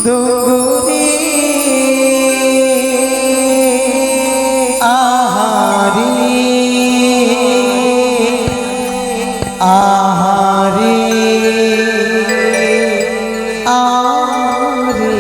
দোরে আহারে আহারে আহারে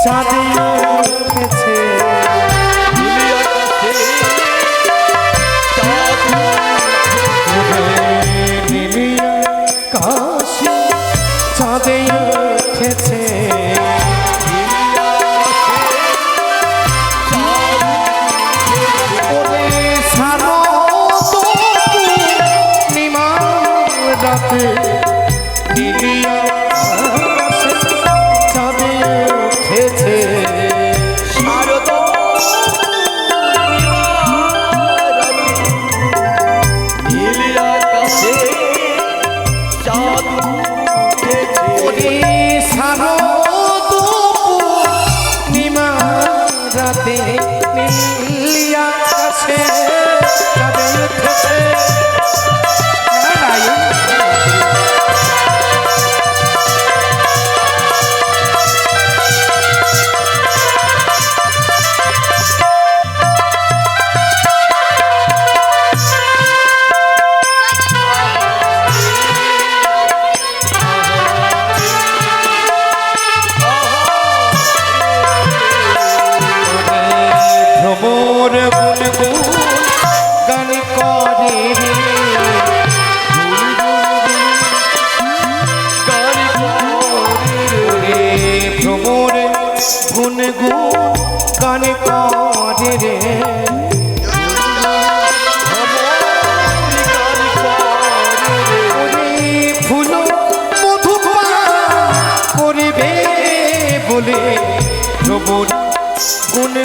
সাধু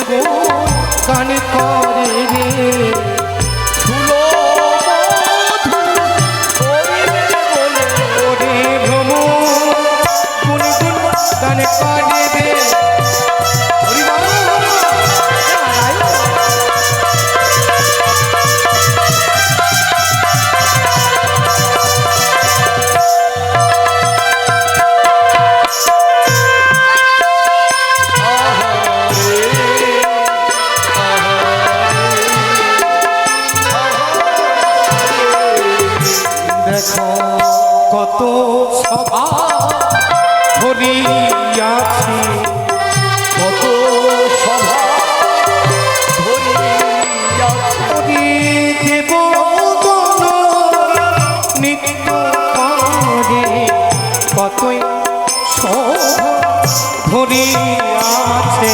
গান করে রে ধুলো ওরে ভ্রম গুনগুন গান করে রে হরি বল। দেখো কত সভা ধরিয়াছি কত সভা ধরিয়াছি দেবগণ নিত্য করে কতই সভা ধরিয়াছে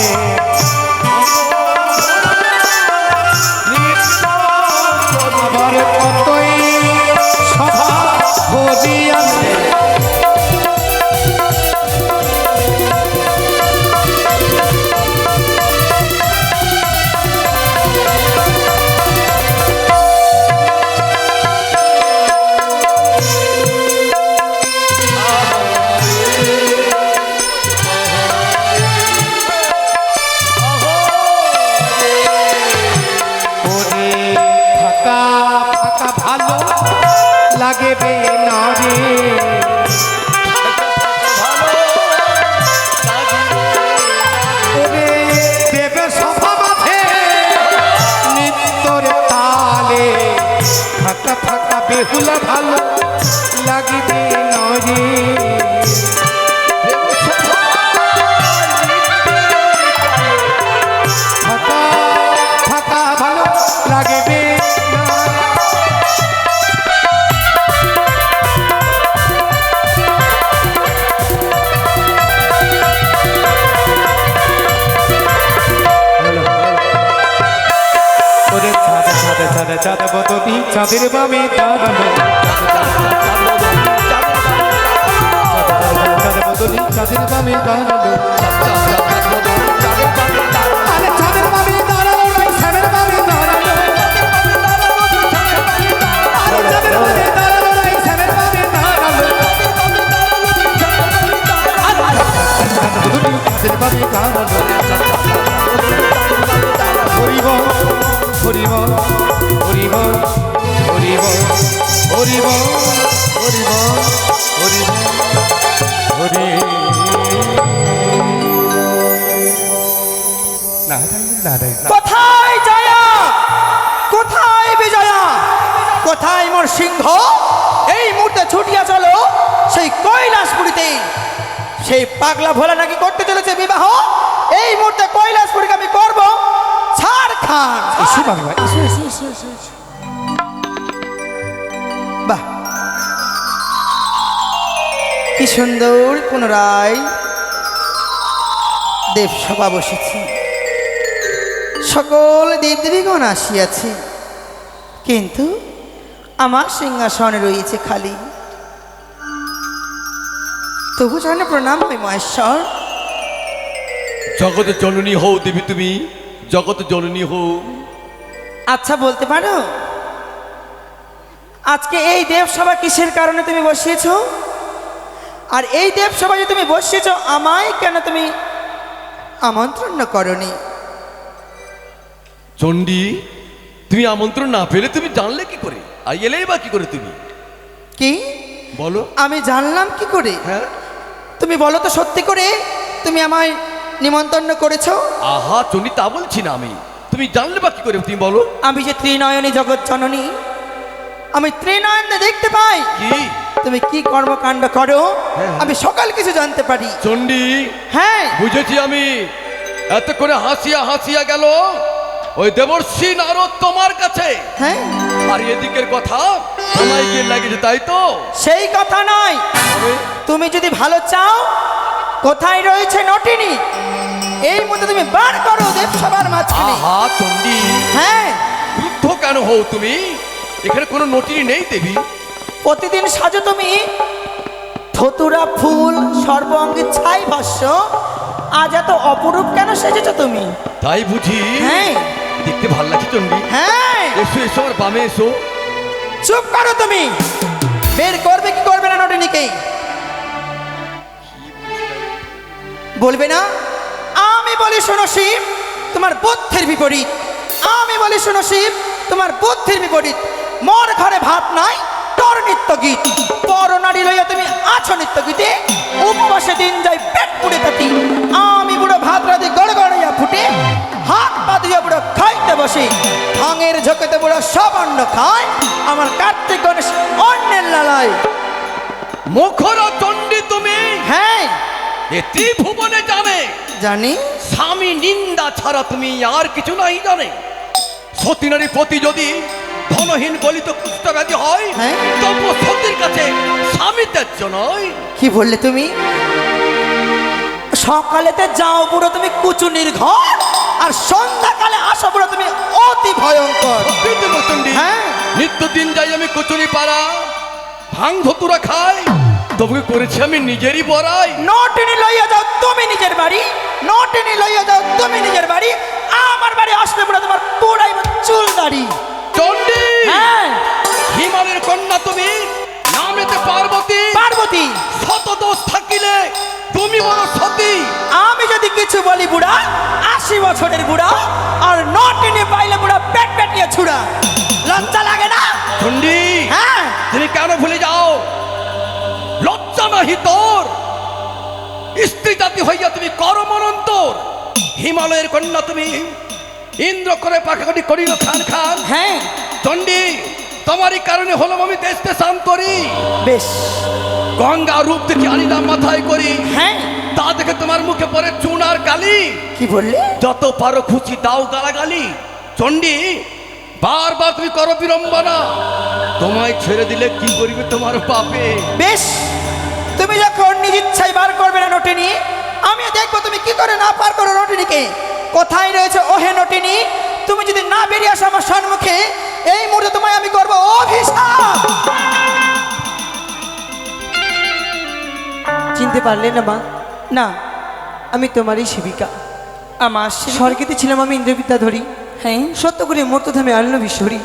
আবার কতই সভা ধরিয়াছে ওরে ফাঁকা ফাঁকা ভালো লাগবে না রে ওরে দেবে সভা মাঠে নিত্যর তালে ফাঁকা ফাঁকা বেহুলা ভালো লাগবে না রে ফাঁকা ফাঁকা ভালো লাগবে না। ওরে ছাদে ছাদে ছাদে ছাদে বদলি চাঁদের বামে দাঁড়ানো ছাদে বদলি চাঁদের বামে দাঁড়ানো আরে চাঁদের বামে দাঁড়ানো নাই শ্যামের বামে দাঁড়ানো আরে চাঁদের বামে দাঁড়ানো নাই শ্যামের বামে দাঁড়ানো চাঁদের বদলি চাঁদের বামে দাঁড়ানো হরিব হরিব হরিব হরিব হরিব হরিব হরিব হরি নারায়ণ কোথায় জয়া, কোথায় বিজয়া, কোথায় মোর সিংহ? এই মুহূর্তে ছুটিয়া চলো সেই কৈলাসপুরীতে। সেই পাগলা ভোলা নাকি করতে চলেছে বিবাহ। এই মুহূর্তে কৈলাসপুরীকে আমি করব ছাড়খান। এসো বাবা এসো এসো এসো এসো এসো। বাহ, কি সুন্দর পুনরায় দেবসভা বসেছি, সকল দেবদেবীগণ আসিয়াছে, কিন্তু আমার সিংহাসনে রয়েছে খালি। তবু যেন প্রণাম হয় মহেশ্বর। জগত জননী হও দেবী তুমি, জগত জননী হও। আচ্ছা বলতে পারো আজকে এই দেবসভা কিসের কারণে তুমি বসিয়েছ? আর এই দেবসভায় যে তুমি বসিয়েছ, আমায় কেন তুমি আমন্ত্রণ করনি? চণ্ডী, তুমি আমন্ত্রণ না পেলে তুমি জানলে কি করে? আর এলেই বা কি করে তুমি? কি বলো। আমি জানলাম কি করে? হ্যাঁ, তুমি বলো তো, সত্যি করে তুমি আমায় নিমন্ত্রণ করেছো? আহা চণ্ডী, তা বলছি না আমি। তুমি জানলে বা কি করে তুমি বলো? আমি যে ত্রিনয়নী জগৎ জননী, আমি ত্রিনয়নে দেখতে পাই কি তুমি কি কর্মকাণ্ড করো। হ্যাঁ। আমি সকল কিছু জানতে পারি। চণ্ডী, হ্যাঁ, বুঝেছি আমি। এত করে হাসিয়া হাসিয়া গেল ওই দেবর্ষি নারদ তোমার কাছে, হ্যাঁ, আর এদিকের কথা আমায় গিয়ে লাগেছে, তাই তো? সেই কথা নয়। তুমি যদি ভালো চাও, কোথায় রয়েছে নটিনী, এই মধ্যে তুমি বার করো দেবসভার মাঝখানে। আহা চণ্ডী, হ্যাঁ, ক্রুদ্ধ কেন হও তুমি? এখানে কোনো নটিনী নেই দেবী। প্রতিদিন সাজো তুমি ধতুরা ফুল, সর্বাঙ্গে ছাই ভস্য, আজ এত অপরূপ কেন সেজেছো তুমি? তাই বুঝি? হ্যাঁ দেখতে ভাল লাগছে চণ্ডী। হ্যাঁ, এসো এসো আমার বামে এসো। চুপ করো তুমি। বের করবে কি করবে না নটিনীকে? বলবে না? আমি বলি শোনো শিব, তোমার বুদ্ধির বিপরীত। আমি বলি শোনো শিব, তোমার বুদ্ধির বিপরীত। মোর ঘরে ভাত নাই, তোর নিত্য গীত। পর নারী লইয়া তুমি আছো নিত্য গীতে। উপবাসে দিন যাই পেট পুড়ে তাতি। আমি বুড়ো ভাত রাতে গড় গড়াইয়া ফুটে। হাত পা দিয়ে বুড়ো খাইতে বসে। ভাঙের ঝোঁকেতে বুড়ো সব অন্ন খায়। আমার কার্তিক গণেশ অন্যের লালায়। মুখরা চণ্ডী তুমি। হ্যাঁ এ ত্রিভুবনে জানে জানি। স্বামী নিন্দা ছাড়া তুমি আর কিছু নাই জানে। সতী নারী প্রতি যদি ধনহীন গলিত কুষ্ঠব্যাধি হয়, হ্যাঁ। তবু সতীর কাছে স্বামী ত্যায্য নয়। কি বললে তুমি? সকালেতে যাও বুড়ো তুমি কুচুনির ঘর, আর সন্ধ্যাকালে আসো বুড়ো তুমি অতি ভয়ঙ্কর। চণ্ডী, হ্যাঁ। নিত্যদিন যাই আমি কচুরি পাড়া, ভাং ধতুরা খাই, তবু করেছি আমি নিজেরই বড়াই। নটিনি লইয়া যাও তুমি নিজের বাড়ি, নটিনি লইয়া যাও তুমি নিজের বাড়ি। আমার বাড়ি আসলে বুড়ো তোমার পুরাই চুল দাড়ি। চণ্ডী, হ্যাঁ হিমালয়ের কন্যা তুমি, নামেতে পার্বতী। পার্বতী। শত দোষ থাকিলে তুমি বলো সতী। আমি যদি কিছু বলি বুড়া 80 বছরের বুড়া, আর নটিনি পাইলে বুড়া পেট পেটিয়ে ছুড়া। লজ্জা লাগে না? চণ্ডী, হ্যাঁ তুমি কেন ভুলে যাও? লজ্জা নাহি তোর? স্ত্রী জাতি হইয়া তুমি করমনন্তর। হিমালয়ের কন্যা তুমি, ইন্দ্র করে পাখাটি করিল খান খান। হ্যাঁ চণ্ডী, তোমারই কারণে হলো আমি দেশ দেশান্তরি। বেশ। গঙ্গা রূপ দেখে আনিলাম মাথায় করি, হ্যাঁ তা দেখে তোমার মুখে পড়ে চুন আর কালি। কি বললে? যত পারো খুশি দাও গালাগালি। চণ্ডী, বারবার তুমি করো বিড়ম্বনা। তোমায় ছেড়ে দিলে কি করিবে তোমার পাপে? বেশ, তুমি যখন নিজ ইচ্ছায় বার করবে না নটিনি, আমি দেখবো তুমি কি করে না পার করো নটিনিকে। কোথায় রয়েছে ওহে নটিনি? তুমি যদি না বেরিয়ে আসো আমার সম্মুখে, এই মুহূর্তে তোমায় আমি করবো অভিশাপ। চিনতে পারলে না মা? না। আমি তোমারই সেবিকা। আমার স্বর্গেতে ছিলাম আমি ইন্দ্রবিদ্যা ধরি। হ্যাঁ সত্য করে মূর্তধামে আনলো বিশ্বরী।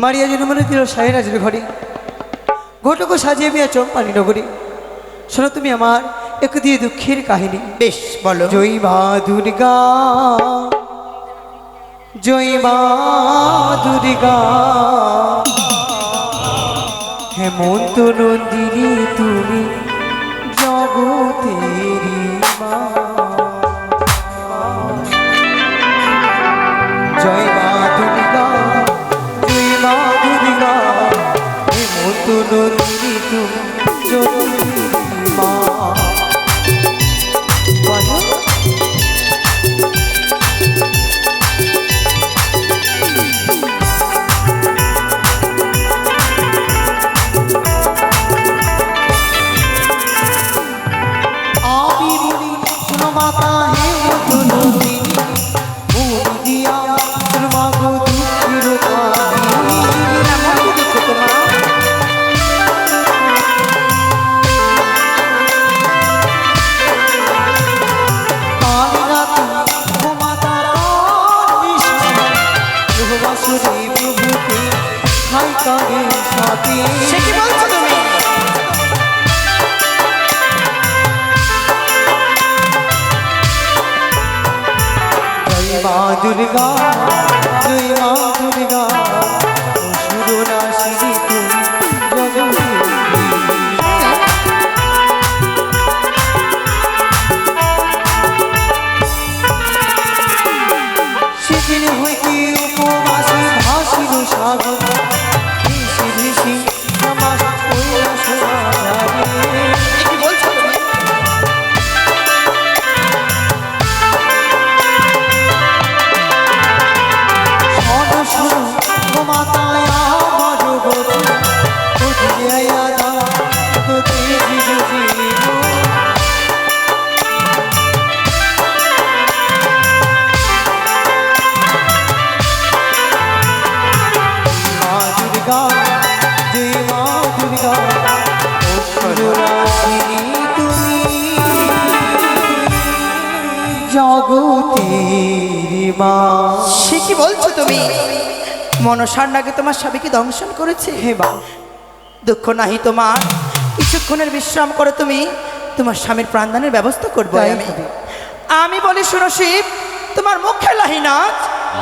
মারিয়া জনমনে দিল সাহেরাজের ঘরে। ঘটক সাজিয়ে মিয়া চম্পানি নগরী। শোনো তুমি আমার এক দিয়ে দুঃখের কাহিনী। বেশ বলো। জয় মা দুর্গা, জয় মা দুর্গা, হেমন্ত নন্দিনী তুমি জগতেরি মা। জয় মা দুর্গা, জয় মা দুর্গা, হেমন্ত নন্দিনী তুমি জগতেরি মা। বলো। আমি বলি শোনো মাতা হেমন্ত নন্দিনী, বলি দিয়া তোর মা গো দুঃখের কাহিনী। কাল রাতে ও মাতা প্রভুতে হাই কাগে সাথে। সে কি বলছো তুমি? জয় মা দুর্গা, জয় মা দুর্গা, অসুর নাশিনী তুমি জগতেরি। সেদিন হইতে উপবাসী ভাসিল সাগর, ভেসে ভেসে আমার কৈলাস রাজারে। কি বলছো তুমি? শোনো শোনো মা। সে কি বলছো তুমি? মনসার নাকি তোমার স্বামীকে দংশন করেছে? হে মা, দুঃখ নাহি তোমার, কিছুক্ষণের বিশ্রাম করে তুমি তোমার স্বামীর প্রাণদানের ব্যবস্থা করবো তাই আমি। হবে। আমি বলি শোনো শিব, তোমার মুখে লাহি নাচ,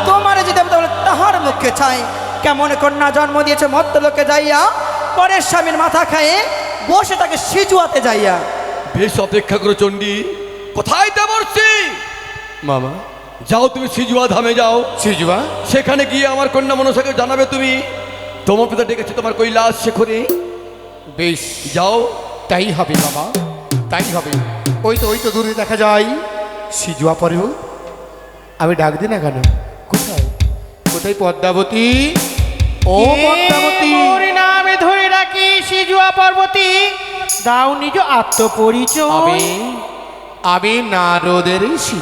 তোমার যদি আমি বলে তাহার মুখে চাই। কেমন কন্যা জন্ম দিয়েছে মর্তলোকে যাইয়া, পরের স্বামীর মাথা খায়ে বসে তাকে সিজুয়াতে যাইয়া। বেশ অপেক্ষা করো চণ্ডী, কোথায় দেবর্ষি? মামা যাও তুমি সিজুয়া ধামে যাও, সিজুয়া, সেখানে গিয়ে আমার কন্যা মনসাকে জানাবে তুমি তোমার পিতা ডেকেছে তোমার কৈলাস শেখরে। বেশ যাও। তাই হবে মামা, তাই হবে। ওই তো দূরে দেখা যায় সিজুয়া পর্বত। আমি ডাক দিই না কেন? কোথায় কোথায় পদ্মাবতী? ও পদ্মাবতী, নামে ধরে রাখি সিজুয়া পর্বতী, দাও নিজ আত্মপরিচয়। আমি নারদের ঋষি।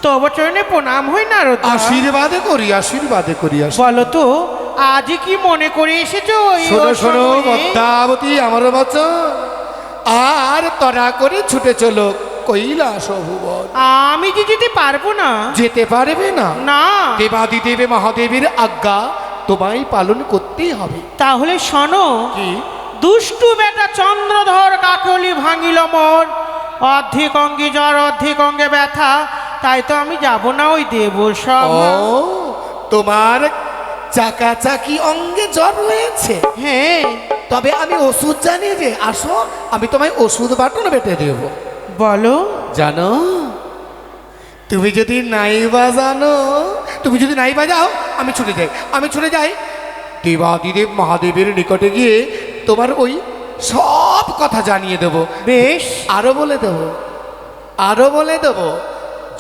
তব চরণে প্রণাম হই নারদ। আশীর্বাদে করি, আশীর্বাদে করি। বলো তো আজ কি মনে করে এসেছো? এই শোনো শোনো অসময়ে? পদ্মাবতী আমার বচন, আর তরা করে ছুটে চলো কৈলাস ভুবন। আমি যে যেতে পারবো না। যেতে পারবে না? না। দেবাদিদেবে মহাদেবের আজ্ঞা তোমায় পালন করতেই হবে। তাহলে শোনো, কি? দুষ্টু বেটা চন্দ্রধর কাকলি ভাঙিল মোর, অর্ধেক অঙ্গে জ্বর অর্ধেক অঙ্গে ব্যথা, তাই তো আমি যাব না ওই দেব ও, সভা। তোমার চাকাচাকি অঙ্গে জ্বর হয়েছে? হ্যাঁ। তবে আমি ওষুধ জানি যে, আসো আমি তোমায় ওষুধ বাটন বেটে দেব। বলো। জানো, তুমি যদি নাইবা জানো, তুমি যদি নাইবা যাও, আমি ছুটে যাই দেবাদিদেব মহাদেবের নিকটে গিয়ে তোমার ওই সব কথা জানিয়ে দেব। বেশ। আরো বলে দেব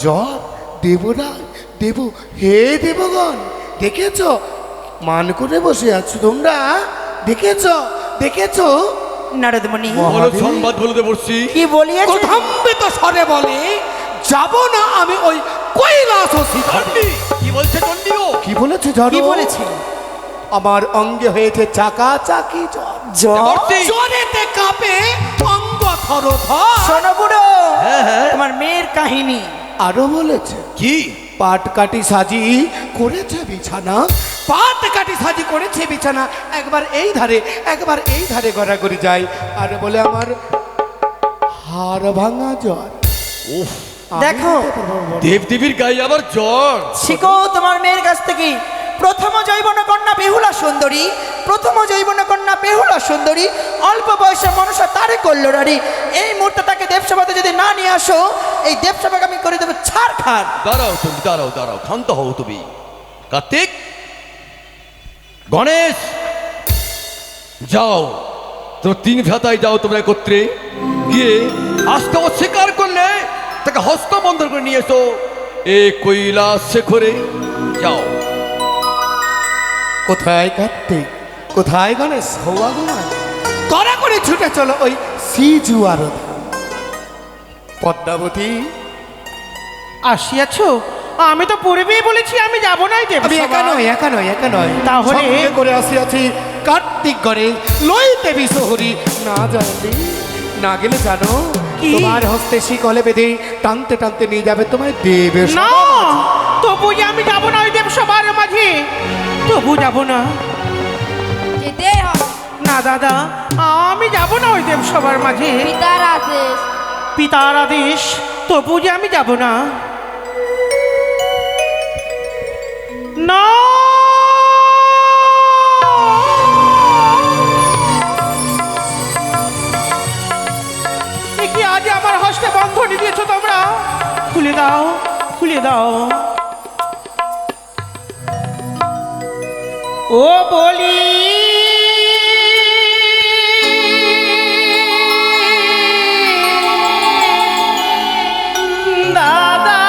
জ্বর দেব না দেব। হে দেবগণ, দেখেছ মান করে বসে আছো তোমরা? দেখেছ? নারদমণি বলো সংবাদ বলে দেবর্ষি। কি বলিয়েছে? প্রথম্বিত স্বরে বলে, যাব না আমি ওই কৈলাস শিখরে। চণ্ডী, কি বলছে চণ্ডীও? কি বলেছে জ্বর? কি বলেছে? আমার অঙ্গে হয়েছে চাকাচাকি জ্বর। দেবর্ষি। জ্বরেতে কাঁপে অঙ্গ থরথর। শোনো বুড়ো, হ্যাঁ হ্যাঁ। তোমার মেয়ের কাহিনী। আরো বলেছে কি? পাট কাটি সাজি করেছে বিছানা, একবার এই ধারে একবার এই ধারে গড়াগড়ি যায়। আর বলে আমার হাড় ভাঙা জ্বর। উফ, দেখো দেবদেবীর গায়ে আবার জ্বর। শিখো তোমার মেয়ের কাছ থেকে। প্রথম জৈবন কন্যা বেহুলা সুন্দরী, অল্প বয়সে মনসা তারে করল রারি। এই মুহূর্তে তাকে দেবসভাতে যদি না নিয়ে আসো, এই দেবসভাকে আমি করে দেবো ছাড়খাড়। দাঁড়াও তুমি, দাঁড়াও, ক্ষান্ত হও তুমি। কার্তিক, গণেশ, যাও তোমরা তিন ভ্রাতায় যাও, তোমরা একত্রে গিয়ে আজকে অস্বীকার করলে তাকে হস্তবন্ধন করে নিয়ে এসো এ কৈলাস শেখরে। যাও। কোথায় কার্তিক, কোথায় গণেশ, হওয়া ঘুমায়? কড়া করে ছুটে চলো ওই সিজুয়ার ধাম। পদ্মাবতী, আসিয়াছো? আমি তো পূর্বেই বলেছি আমি যাব নাই দেব আমি একা নয়। তাহলে? সঙ্গে করে আসিয়াছি কার্তিক গণেশ, লইতে বিশহরি। না গেলে জানো, কি? তোমার হস্তে শিকলে বেঁধে টানতে টানতে নিয়ে যাবে তোমায় দেবের না, সভা। তবু যে আমি যাব না ওই দেব সবার মাঝে, তবু যাব না। যেতেই হবে। না দাদা, আমি যাব না ওই দেব সবার মাঝে। পিতার আদেশ। পিতার আদেশ, তবু যে আমি যাব না। না, এ কি আজ আমার হস্তে বন্ধনী দিয়েছো তোমরা? খুলে দাও, খুলে দাও। ও বলি দাদা,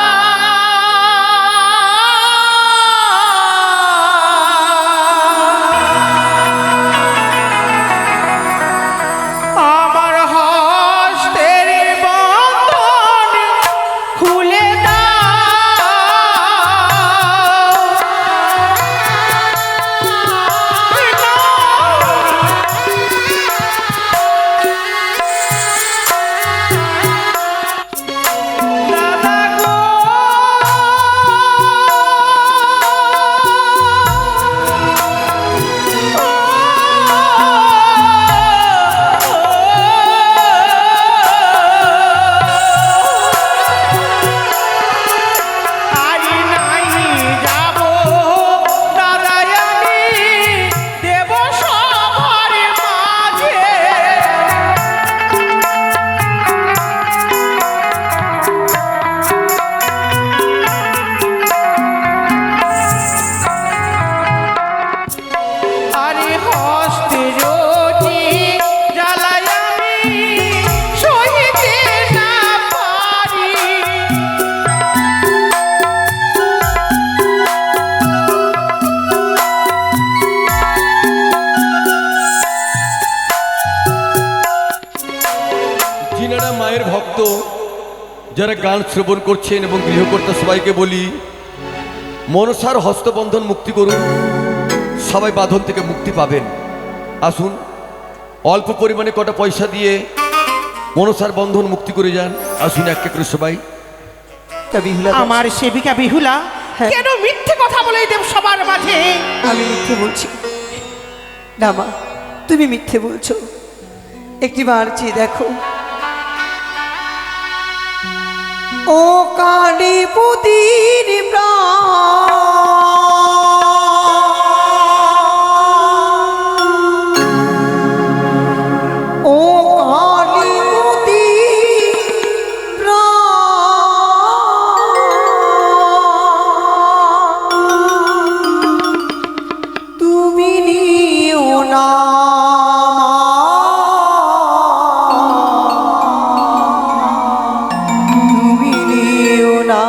আমার হস্তের বন্ধন খুলে দাও। না যিনারা মায়ের ভক্ত, যারা গান শ্রবণ করছেন এবং গৃহকর্তা সবাইকে বলি, মনসার হস্তবন্ধন মুক্তি করুন, সবাই বাঁধন থেকে মুক্তি পাবেন। আসুন, অল্প পরিমাণে কটা পয়সা দিয়ে মনসার বন্ধন মুক্তি করে যান। আসুন এক এক করে সবাই। তা বিহুলা দাস, আমার সেবিকা বিহুলা হ্যাঁ। কেন মিথ্যে কথা বলে দেব সবার মাঝে? আমি মিথ্যে বলছি না মা, তুমি মিথ্যে বলছো। একটিবার চেয়ে দেখো, ও কালীপতির প্রাণ, ও কালীপতির প্রাণ, তুমি নিও না তুমি নিও না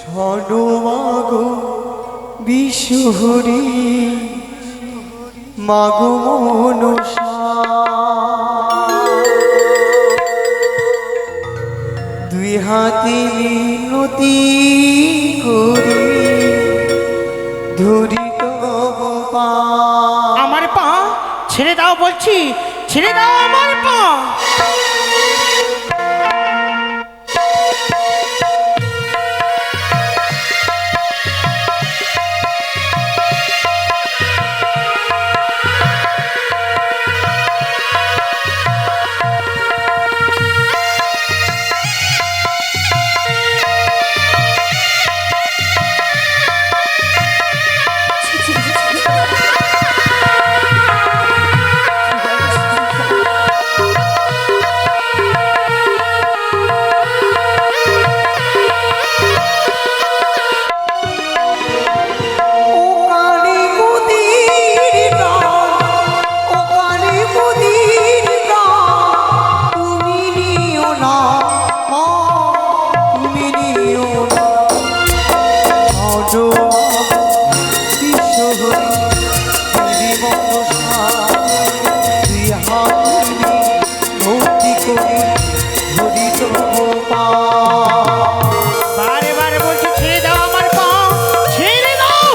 সনমাগো বিশ্বহরি মাগো মনসা, দুই হাতে মিনতি করি ধরি তব পা। আমার পা ছেড়ে দাও বলছি, ছেড়ে দাও আমার পা। বারে বারে বলছি ছেড়ে দাও আমার পা, ছেড়ে দাও।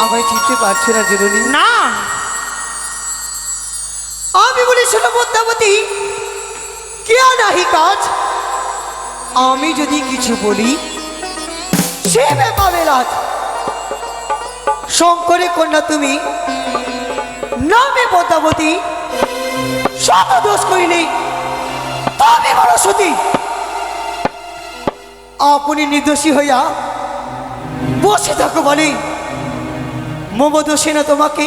আমায় চিনতে পারছো না জননী? না, আমি বলি শোনো পদ্মাবতী, কে নাহি কাজ। আমি যদি কিছু বলি সে ব্যাপারে রাজ। শঙ্করের কন্যা তুমি, নামে পদ্মাবতী, শত দোষ করিলে তুমি বড় সতী। আপনি নির্দোষী হইয়া বসে থাকো বলে মম দোষে না তোমাকে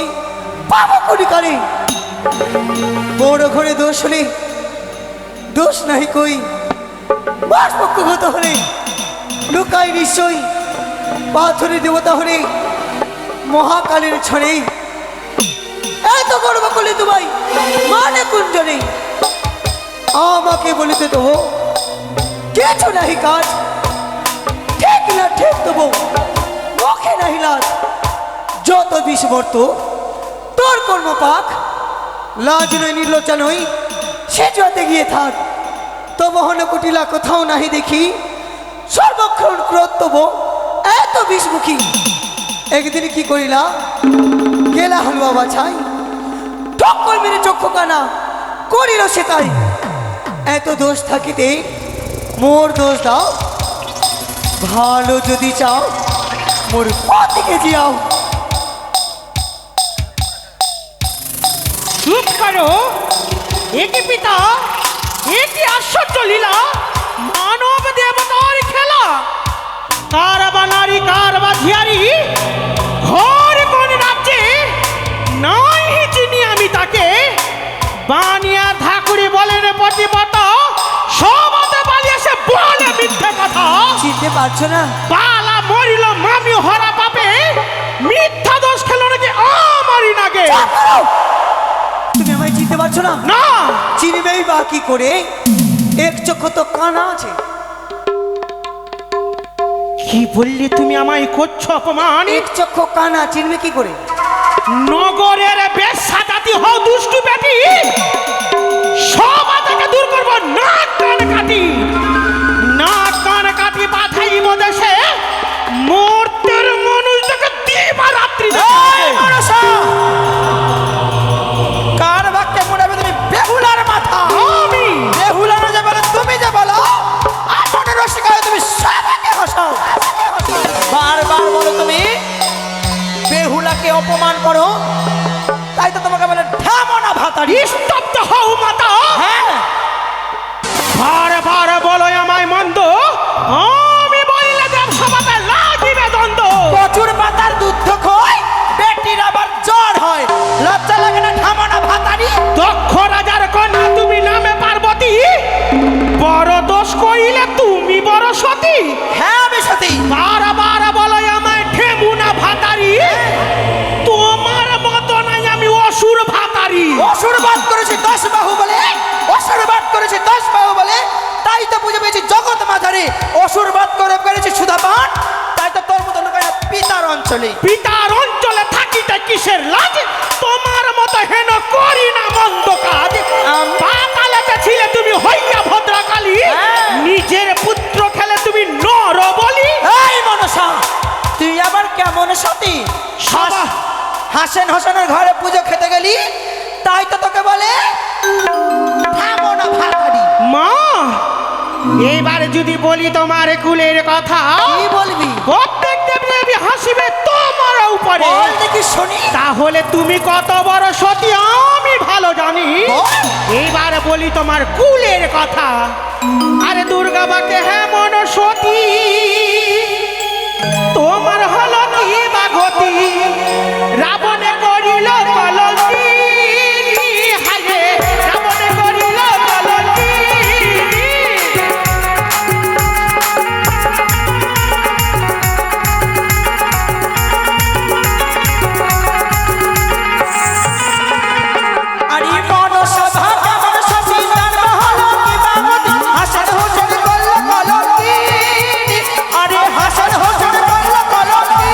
পাবো করি করে। বড় ঘরে দোষ হলে দোষ নাই কই, বাসপক্ষগত হলে লুকাই নিশ্চয়ই, পাথরের দেবতা হলে মহাকালের ছড়ে। এত গর্ব করলে তোমায় মানে কুঞ্জনে, আমাকে বলিতে তো কিছু নাহি কাজ, ঠিক না ঠিক তবু মুখে নাহি লাজ। যত বিষবর্ত তোর কর্মপাক, লাজ নয় নির্লজ্জা নই সে যাতে গিয়ে থাক। তো মোহন কুটিলা কোথাও নাহি দেখি, সর্বক্ষণ কর্তব্য এত বিষমুখী। একদিন কি করিলা গেলা হালুয়া বাছাই, ঠক্কর মেরে চক্ষু কানা করিল সে তাই। এত দোষ থাকিতে মোর দোষ দাও, ভালো যদি চাও মোর পথে যাও। চুপ করো, একি পিতা, একি আশ্চর্য লীলা, মানব দেবতার খেলা। কার বা নারী কার বা ঝিয়ারি, ঘর কোন রাজ্যে নাই চিনি আমি তাকে। বানিয়া ঠাকুরি বলেন পতিপতা, সমাজে পালিয়ে সে বলে মিথ্যে কথা। চিনতে পারছো না? পালা মরিল মামি হরা পাপে, মিথ্যা দোষ খেলো নাকি আমারই নাগে। তুমি আমায় চিনতে পারছো না? না, চিনবেই বা কি করে, এক চক্ষু তো কানা আছে। কি বললি তুমি আমায় করছো অপমান? এক চক্ষু কানা চিনবে কি করে? নগরের বেশ্যা জাতি হও দুষ্টু বেটি, সবাই থেকে দূর করবো নাক কান কাটি। নাক কান কাটি পাঠাইব দেশে, মূর্তের মানুষটাকে দিবা রাত্রি কার বাক্যে মনে তুমি বেহুলার মাথা? আমি বেহুলা না যে বলে তুমি যে বলো, আপন রসিকায় তুমি সবাইকে হাসাও। বারবার বলো তুমি বেহুলাকে অপমান করো, তাই তো তোমাকে বলে ঢামনা ভাতারি। স্তব্ধ হও মাতা। হ্যাঁ, বারবার বলো আমায় মন্দ, আমি বললে দেব সভাতে লাগিবে দ্বন্দ্ব। প্রচুর পাতার দুধ খয়, বেটির আবার জ্বর হয়, লজ্জা লাগে না ঢামনা ভাতারি? দক্ষ রাজার কন্যা তুমি নামে পার্বতী, বড় দোষ কইলে তুমি বড় সতী। হ্যাঁ আমি সতী। বারবার বলো আমায় ঠেমুনা ভাতারি, তোমার মতো নাই আমি অসুর ভাতারি। অসুরবাদ করেছে 10 বাহু বলে, অসুরবাদ করেছে 10 বাহু বলে, তাই তো বুঝে পেয়েছি জগৎ মাঝারে। অসুরবাদ করে পেরেছি সুধাপান, তাই তো তোর মতো লোকেরা পিতার অঞ্চলে। পিতার অঞ্চলে থাকিতে কিসের লাজ, তোমার মতো হেন করি না মন্দ কাজ। পাতালেতে ছিলে তুমি হইয়া ভদ্রকালী, নিজের পুত্র খেলে তুমি নর বলি। এই মনসা, তুই আবার কেমন সতী? সবা- হাসেন হোসেনের ঘরে পুজো খেতে গেলি, তাই তো তোকে বলে ঢামনা ভাতারি। মা, এবার যদি বলি তোমার কুলের কথা, কি বলবি? প্রত্যেক দেবী হাসিবে তোমার উপরে। বল দেখি শুনি। তাহলে তুমি কত বড় সতী আমি ভালো জানি। এইবার বলি তোমার কুলের কথা। আরে দুর্গা বাকে হ্যাঁ মন সতী, তোমার হলো কি বা গতি। রাবণে করিল কলঙ্কি, হায় রাবণে করিল কলঙ্কি। আরে মনসা ভাবে মনসা চিন্তার মহল কি বাগতি, হাসেন হোসেন করল কলঙ্কি। আরে হাসেন হোসেন করল কলঙ্কি,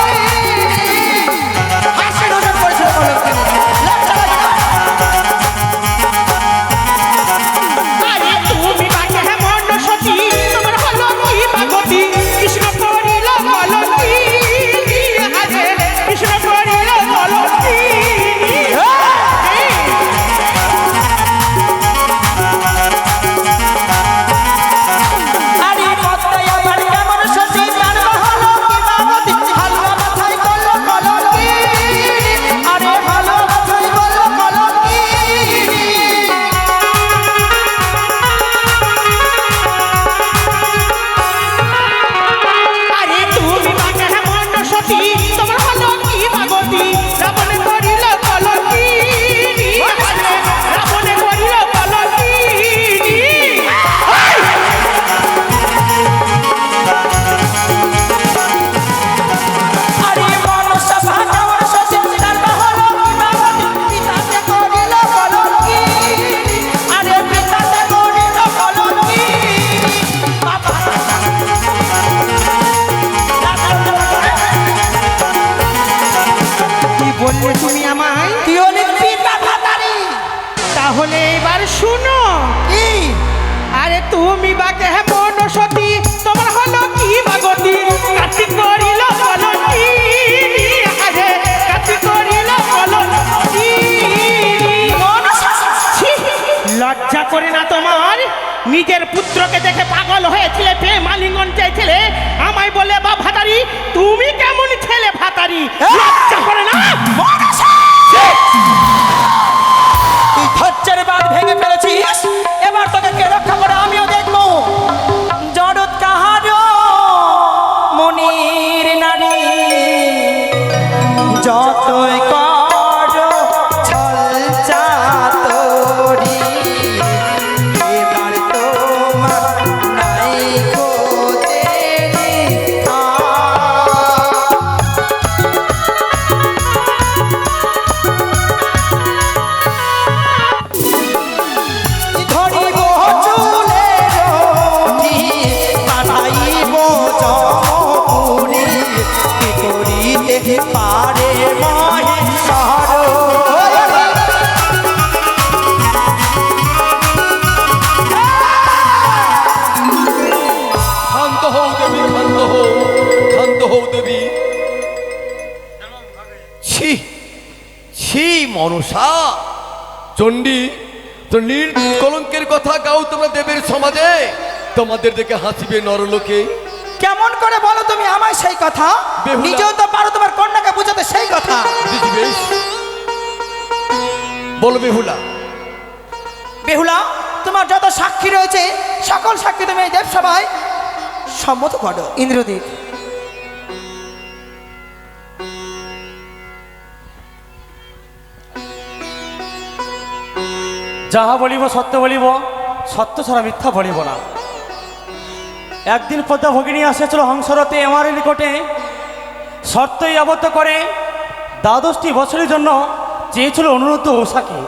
তুমি বা কেমন সতী তোমার হলো কি বাগতি কাটি করিল বলতি আরে কাটি করিল বলতি লজ্জা করে না তোমার নিজের পুত্রকে দেখে পাগল হয়েছিলে প্রেম আলিঙ্গন চাইছিলে আমায় বলে বা ভাতারি তুমি কেমন ছেলে ভাতারি লজ্জা করে না তুই ধৈর্যের বাঁধ ভেঙে ফেলেছিস, এবার তোকে কে রক্ষা করে আমিও দেখবো। জড়ত কাহার মনির নারী যতই কর ছল চাতরি এবার তোমার নাই কোতেরি ধরিব চুলে রঠি পাঠাইব জমপুরি কি করিতে পারে মহেশ্বর শান্ত হও দেবী, শান্ত হও, শান্ত হও দেবী। ছি ছি মনসা, চণ্ডী, তো নির্কলঙ্কের কথা গাও তোমরা দেবের সমাজে, তোমাদের দেখে হাসিবে নরলোকে। কেমন করে বলো তুমি আমায় সেই কথা? বেহুলা। নিজেও তো পারো তোমার কন্যাকে বুঝাতে সেই কথা। দিদি বেশ, বলো বেহুলা। বেহুলা, তোমার যত সাক্ষী রয়েছে সকল সাক্ষী তুমি এই দেবসভায় সম্মত করো। ইন্দ্রদেব, যাহা বলিব সত্য বলিব, সত্য ছাড়া মিথ্যা বলিব না। একদিন পদ্মা ভগিনী আসেছিল হংসরতে আমার নিকটে, শর্তই আবদ্ধ করে 12টি বছরের জন্য চেয়েছিল অনুরোধ উষাকে।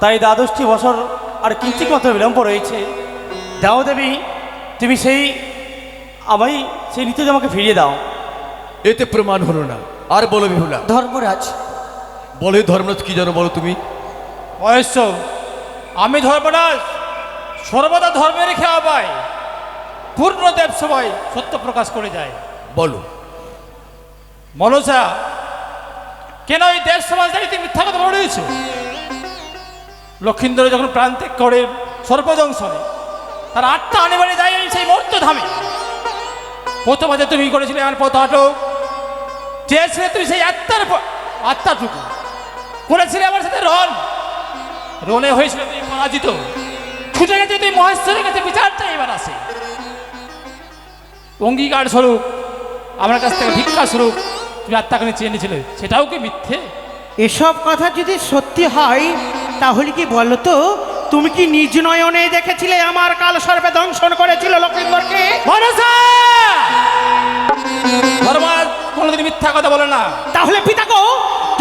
তাই 12টি বছর আর কিঞ্চিত মাত্র বিলম্ব রয়েছে। দাও দেবী, তুমি সেই নীতি আমাকে ফিরিয়ে দাও। এতে প্রমাণ হলো না। আর বলো বেহুলা। ধর্মরাজ, বলে ধর্মরাজ কি জানো বলো তুমি? মহেশ্বর, আমি ধর্মরাজ সর্বদা ধর্মের খেয়া পাই, পূর্ণ দেব সবাই সত্য প্রকাশ করে যায়। বলো। মনসা, কেন এই দেব সমাজ দাঁড়িয়ে মিথ্যা কথা বলেছ? লক্ষিন্দর যখন প্রাণ ত্যাগ করে সর্বদংশনে, তার আত্মা আনিবারে যায় এই সেই মর্ত ধামে। প্রথমে তুমি করেছিলে আমার পথ আটক, চেয়েছিলে তুমি সেই আত্মাটুকু, করেছিলে আমার সাথে রনে হয়েছিল তুমি পরাজিত, ছুটে গেছে তুই মহেশ্বরের কাছে বিচারটা এবার আসে। অঙ্গীকার স্বরূপ আমার কাছ থেকে ভিক্ষা স্বরূপ তুমি আত্মাখানি চেয়ে নিয়েছিলে, সেটাও কি মিথ্যে? এসব কথা যদি সত্যি হয় তাহলে কি বলো তো, তুমি কি নিজ নয়নে দেখেছিলে আমার কাল সর্বে দংশন করেছিল লক্ষিন্দরকে? মনসা! ধর্মরাজ কোনোদিন মিথ্যা কথা বলে না। তাহলে পিতা গো,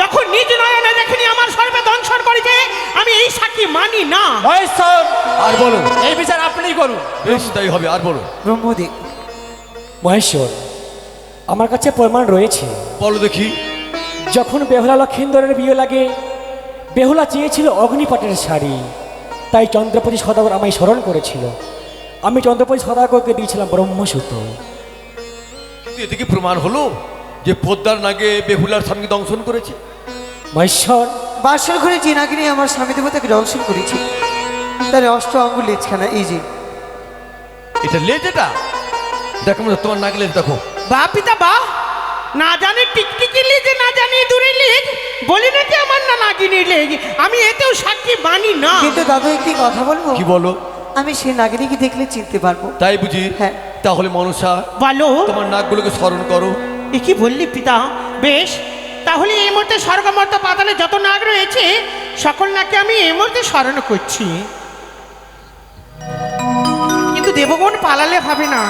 যখন নিজ নয়নে দেখেনি আমার সর্বে দংশন করেছে, আমি এই সাক্ষী মানি না। মহেশ্বর, আর বলো। এই বিচার আপনিই করুন। বেশ, তাই হবে। আর বলো। ব্রহ্মদেব, মহেশ্বর, আমার কাছে প্রমাণ রয়েছে। বলো দেখি। যখন বেহুলা লক্ষিন্দরের বিয়ে লাগে, বেহুলা চেয়েছিল অগ্নিপাটের শাড়ি, তাই চন্দ্রপতি সদাগর আমায় স্মরণ করেছিল। আমি চন্দ্রপতি সদাগরকে দিয়েছিলাম ব্রহ্মসূত্র। কিন্তু এতে কি প্রমাণ হলো যে পদ্মার নাগে বেহুলার স্বামীকে দংশন করেছে? মহেশ্বর, বাসর ঘরে যে নাগিনী আমার স্বামী দেবতাকে দংশন করেছি, তার অষ্ট আঙ্গুল লেজখানা এই যে। এটা লেজ? এটা দেখো তোমার নাগে লেজ দেখো। বা পিতা বা, না জানে টিকটিকি লেজ, না জানি দূরে লেজ, বলি নাকি আমার না নাগিনীর লেজ, আমি এতেও সাক্ষী মানি না। কিন্তু দাদা একটি কথা বলবো, কি বলো? আমি সেই নাগিনীকে দেখলে চিনতে পারবো। তাই বুঝি? হ্যাঁ। তাহলে মনসা, বলো। তোমার নাকগুলোকে স্মরণ করো। এ কি বললি পিতা? বেশ, তাহলে এই মুহূর্তে স্বর্গমর্ত পাতালে যত নাগ রয়েছে সকল নাককে আমি এই মুহূর্তে স্মরণ করছি। কিন্তু দেবগণ পালালে হবে না।